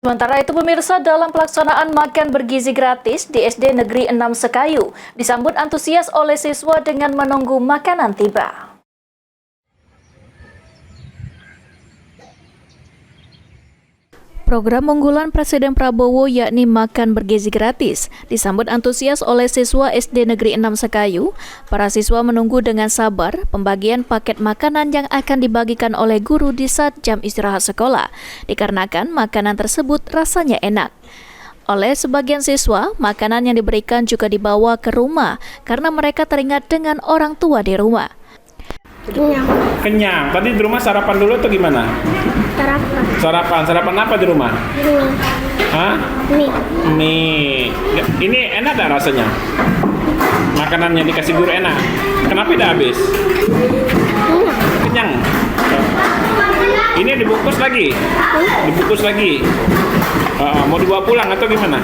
Sementara itu pemirsa, dalam pelaksanaan makan bergizi gratis di SD Negeri 6 Sekayu disambut antusias oleh siswa dengan menunggu makanan tiba. Program unggulan Presiden Prabowo yakni makan bergizi gratis disambut antusias oleh siswa SD Negeri 6 Sekayu. Para siswa menunggu dengan sabar pembagian paket makanan yang akan dibagikan oleh guru di saat jam istirahat sekolah, dikarenakan makanan tersebut rasanya enak. Oleh sebagian siswa, makanan yang diberikan juga dibawa ke rumah karena mereka teringat dengan orang tua di rumah. Kenyang. Tadi di rumah sarapan dulu atau gimana? Sarapan apa di rumah? Mie. Hah? Mie. Ini enak gak rasanya? Makanan yang dikasih guru enak. Kenapa tidak habis? Kenyang. Ini dibungkus lagi? Dibungkus lagi. Mau dibawa pulang atau gimana?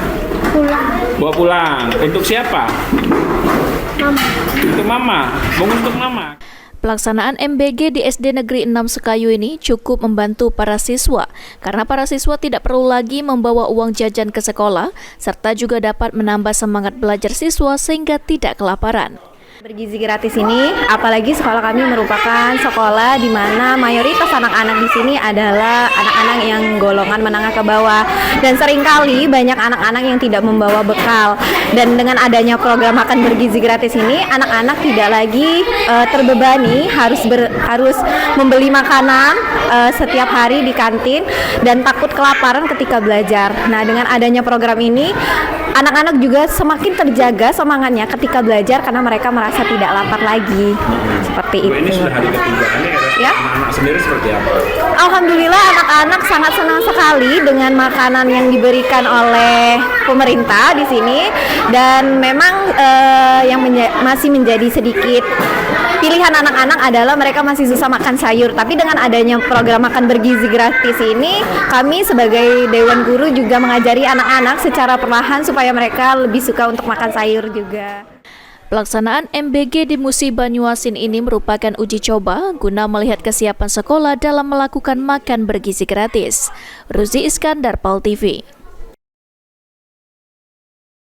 Pulang. Bawa pulang. Untuk siapa? Mama. Untuk mama. Bungkus untuk mama. Pelaksanaan MBG di SD Negeri 6 Sekayu ini cukup membantu para siswa karena para siswa tidak perlu lagi membawa uang jajan ke sekolah serta juga dapat menambah semangat belajar siswa sehingga tidak kelaparan. Bergizi gratis ini, apalagi sekolah kami merupakan sekolah di mana mayoritas anak-anak di sini adalah anak-anak yang golongan menengah ke bawah, dan seringkali banyak anak-anak yang tidak membawa bekal. Dan dengan adanya program makan bergizi gratis ini, anak-anak tidak lagi terbebani harus membeli makanan setiap hari di kantin dan takut kelaparan ketika belajar. Nah, dengan adanya program ini, anak-anak juga semakin terjaga semangatnya ketika belajar karena mereka merasa tidak lapar lagi. Seperti itu. Ini sudah hari ketiga Ya? Anak-anak sendiri seperti apa? Alhamdulillah anak-anak sangat senang sekali dengan makanan yang diberikan oleh pemerintah di sini, dan memang yang masih menjadi sedikit pilihan anak-anak adalah mereka masih susah makan sayur. Tapi dengan adanya program makan bergizi gratis ini, kami sebagai Dewan Guru juga mengajari anak-anak secara perlahan supaya mereka lebih suka untuk makan sayur juga. Pelaksanaan MBG di Musi Banyuasin ini merupakan uji coba guna melihat kesiapan sekolah dalam melakukan makan bergizi gratis. Ruzi Iskandar, PAL TV.